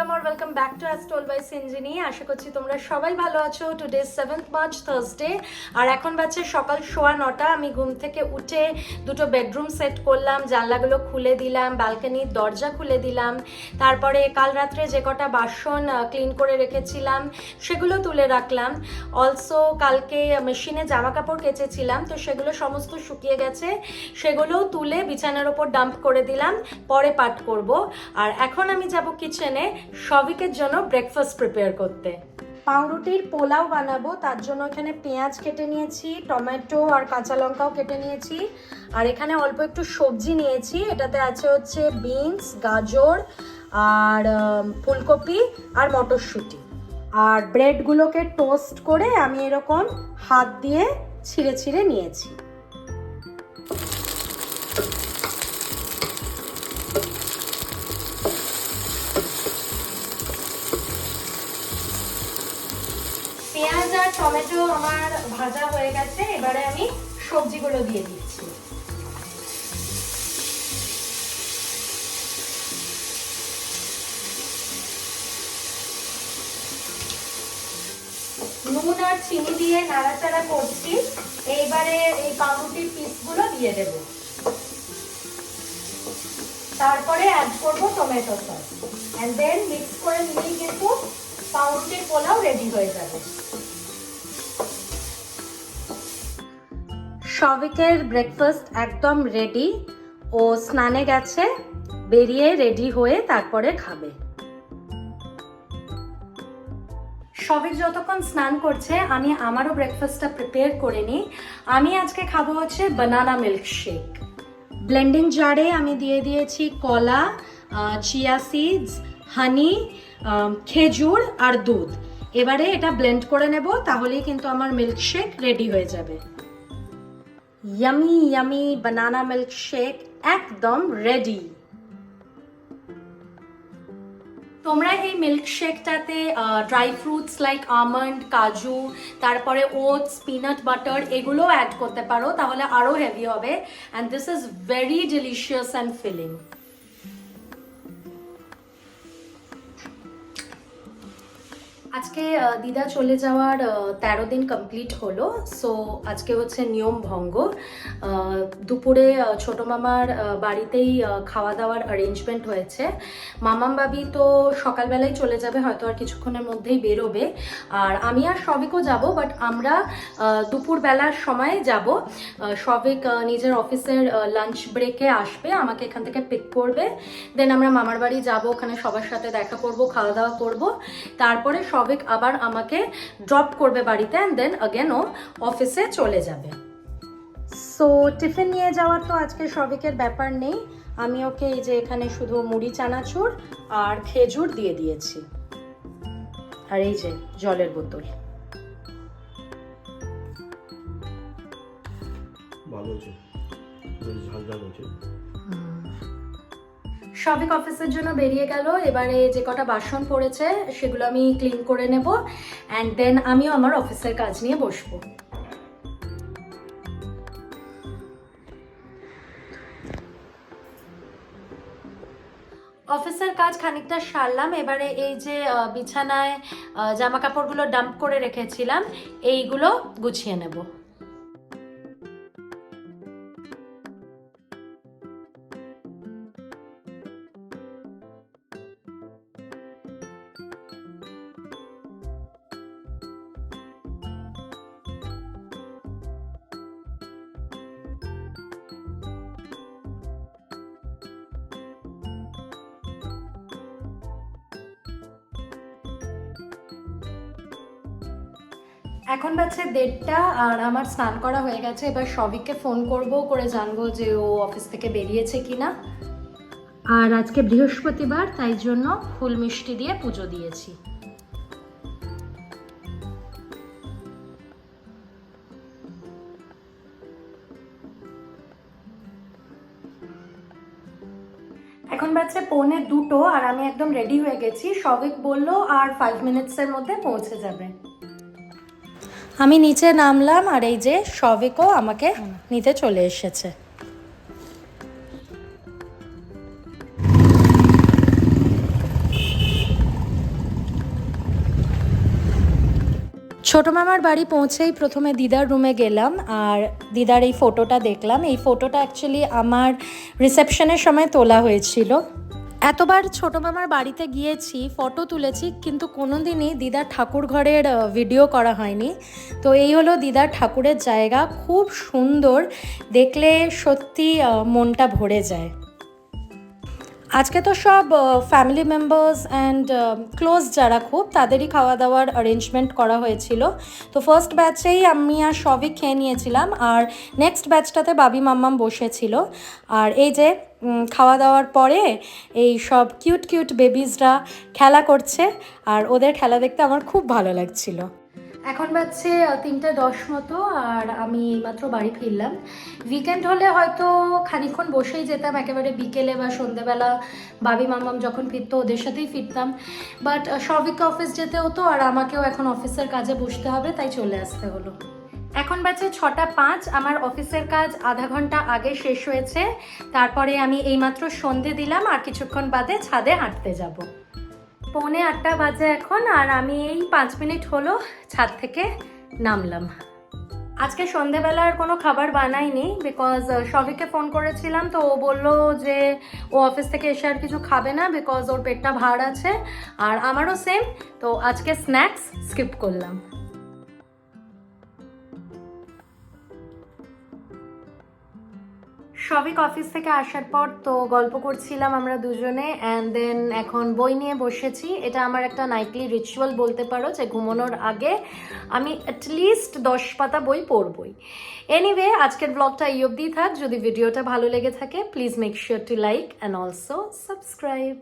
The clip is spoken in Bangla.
আসসালাম আর ওয়েলকাম ব্যাক টু আস টোল বাই সিনজিনি। আশা করছি তোমরা সবাই ভালো আছো। টুডে 7th মার্চ থার্সডে, আর এখন বাজছে সকাল 9:15। আমি ঘুম থেকে উঠে দুটো বেডরুম সেট করলাম, জানলাগুলো খুলে দিলাম, ব্যালকনির দরজা খুলে দিলাম। তারপরে কাল রাত্রে যে কটা বাসন ক্লিন করে রেখেছিলাম সেগুলো তুলে রাখলাম। অলসো কালকে মেশিনে জামা কাপড় কেচেছিলাম, তো সেগুলো সমস্ত শুকিয়ে গেছে, সেগুলোও তুলে বিছানার ওপর ডাম্প করে দিলাম, পরে পাট করব। আর এখন আমি যাব কিচেনে শবিকের জন্য ব্রেকফাস্ট প্রিপেয়ার করতে। পাউরুটির পোলাও বানাবো, তার জন্য এখানে পেঁয়াজ কেটে নিয়েছি, টমেটো আর কাঁচা লঙ্কাও কেটে নিয়েছি, আর এখানে অল্প একটু সবজি নিয়েছি। এটাতে আছে হচ্ছে বিনস, গাজর আর ফুলকপি আর মটরশুঁটি। আর ব্রেডগুলোকে টোস্ট করে আমি এরকম হাত দিয়ে ছিঁড়ে ছিঁড়ে নিয়েছি। পেঁয়াজ আর টমেটো আমার ভাজা হয়ে গেছে, এবারে আমি সবজিগুলো দিয়ে দিচ্ছি। নুন আর চিনি দিয়ে নাড়াচাড়া করছি। এইবারে এই পাউরুটির পিসগুলো দিয়ে দেব, তারপরে অ্যাড করব tomato sauce, and then mix করে নিলেই কিন্তু পাউরুটির পোলাও রেডি হয়ে যাবে। শবিকের ব্রেকফাস্ট একদম রেডি। ও স্নানে গেছে, বেরিয়ে রেডি হয়ে তারপরে খাবে। শবিক যতক্ষণ স্নান করছে আমি আমারও ব্রেকফাস্টটা প্রিপেয়ার করে নিই। আমি আজকে খাবো হচ্ছে বানানা মিল্কশেক। ব্লেন্ডিং জারে আমি দিয়ে দিয়েছি কলা, চিয়া সিডস, হানি, খেজুর আর দুধ। এবারে এটা ব্লেন্ড করে নেব, তাহলেই কিন্তু আমার মিল্কশেক রেডি হয়ে যাবে। ইয়ামি ইয়ামি বানানা মিল্কশেক একদম রেডি। তোমরা এই মিল্কশেকটাতে ড্রাই ফ্রুটস লাইক আমন্ড, কাজু, তারপরে ওটস, পিনাট বাটার এগুলো অ্যাড করতে পারো, তাহলে আরও হেভি হবে। And this is very delicious and filling. আজকে দিদা চলে যাওয়ার 13 দিন কমপ্লিট হলো। সো আজকে হচ্ছে নিয়ম ভঙ্গ। দুপুরে ছোট মামার বাড়িতেই খাওয়া দাওয়ার অ্যারেঞ্জমেন্ট হয়েছে। মামাম বাবি তো সকালবেলায় চলে যাবে, হয়তো আর কিছুক্ষণের মধ্যেই বেরোবে। আর আমি আর সবিকও যাব, বাট আমরা দুপুরবেলার সময় যাব। সবিক নিজের অফিসের লাঞ্চ ব্রেকে আসবে, আমাকে এখান থেকে পিক করবে, দেন আমরা মামার বাড়ি যাব, ওখানে সবার সাথে দেখা করব, খাওয়া দাওয়া করব, তারপরে সবিক আবার আমাকে ড্রপ করবে বাড়িতে, অ্যান্ড দেন আগেন ও অফিসে চলে যাবে। সো টিফিন নিয়ে যাওয়ার তো আজকে সবিকের ব্যাপার নেই। আমি ওকে এই যে এখানে শুধু মুড়ি, চানাচুর আর খেজুর দিয়ে দিয়েছি, আর এই যে জলের বোতল। ভালো হয়েছে, ঝাল ঝাল হয়েছে। সবিক অফিসের জন্য বেরিয়ে গেল। এবারে যে কটা বাসন পড়েছে সেগুলো আমি ক্লিন করে নেব, অ্যান্ড দেন আমিও আমার অফিসের কাজ নিয়ে বসবো। অফিসের কাজ খানিকটা সারলাম। এবারে এই যে বিছানায় জামা কাপড়গুলো ডাম্প করে রেখেছিলাম, এইগুলো গুছিয়ে নেব। এখন বাজছে 1:30 আর আমার স্নান করা হয়ে গেছে। এবার সবিককে ফোন করব, করে জানবো যে ও অফিস থেকে বেরিয়েছে কিনা। আর আজকে বৃহস্পতিবার, তাই জন্য ফুল মিষ্টি দিয়ে পুজো দিয়েছি। এখন বাজছে 1:45 আর আমি একদম রেডি হয়ে গেছি। সবিক বলল আর 5 মিনিটসের মধ্যে পৌঁছে যাবে। আমি নিচে নামলাম, আর এই যে সবিকও আমাকে নিতে চলে এসেছে। ছোটো মামার বাড়ি পৌঁছেই প্রথমে দিদার রুমে গেলাম আর দিদার এই ফটোটা দেখলাম। এই ফটোটা অ্যাকচুয়ালি আমার রিসেপশনের সময় তোলা হয়েছিল। এতবার ছোটো মামার বাড়িতে গিয়েছি, ফটো তুলেছি, কিন্তু কোনো দিনই দিদার ঠাকুর ঘরের ভিডিও করা হয়নি। তো এই হলো দিদার ঠাকুরের জায়গা, খুব সুন্দর, দেখলে সত্যি মনটা ভরে যায়। আজকে তো সব ফ্যামিলি মেম্বার্স অ্যান্ড ক্লোজ যারা খুব তাদেরই খাওয়া দাওয়ার অ্যারেঞ্জমেন্ট করা হয়েছিল। তো ফার্স্ট ব্যাচেই আমি আর সবই খেয়ে নিয়েছিলাম, আর নেক্সট ব্যাচটাতে বাবি মাম্মাম বসেছিল। আর এই যে খাওয়া দাওয়ার পরে এই সব কিউট কিউট বেবিজরা খেলা করছে, আর ওদের খেলা দেখতে আমার খুব ভালো লাগছিল। এখন বাজছে 3:10 মতো, আর আমি মাত্র বাড়ি ফিরলাম। উইকেন্ড হলে হয়তো খানিকক্ষণ বসেই যেতাম, একেবারে বিকেলে বা সন্ধ্যেবেলা বাবি মাম্মাম যখন ফিরতো ওদের সাথেই ফিরতাম। বাট সবিককে অফিস যেতে হতো, আর আমাকেও এখন অফিসের কাজে বসতে হবে, তাই চলে আসতে হলো। এখন বাজে 6:05, আমার অফিসের কাজ আধা ঘন্টা আগে শেষ হয়েছে। তারপরে আমি এইমাত্র সন্ধে দিলাম, আর কিছুক্ষণ বাদে ছাদে হাঁটতে যাব। 7:45 বাজে এখন, আর আমি এই 5 মিনিট হলো ছাদ থেকে নামলাম। আজকে সন্ধেবেলার কোনো খাবার বানাইনি, বিকজ সবিককে ফোন করেছিলাম, তো ও বললো যে ও অফিস থেকে এসে আর কিছু খাবে না, বিকজ ওর পেটটা ভার আছে, আর আমারও সেম। তো আজকে স্ন্যাক্স স্কিপ করলাম। সবিক অফিস থেকে আসার পর তো গল্প করছিলাম আমরা দুজনে, অ্যান্ড দেন এখন বই নিয়ে বসেছি। এটা আমার একটা নাইটলি রিচুয়াল বলতে পারো, যে ঘুমানোর আগে আমি অ্যাটলিস্ট 10 পাতা বই পড়বই। এনিওয়ে, আজকের ব্লগটা এই অবধি থাক। যদি ভিডিওটা ভালো লেগে থাকে, please make sure to like and also subscribe.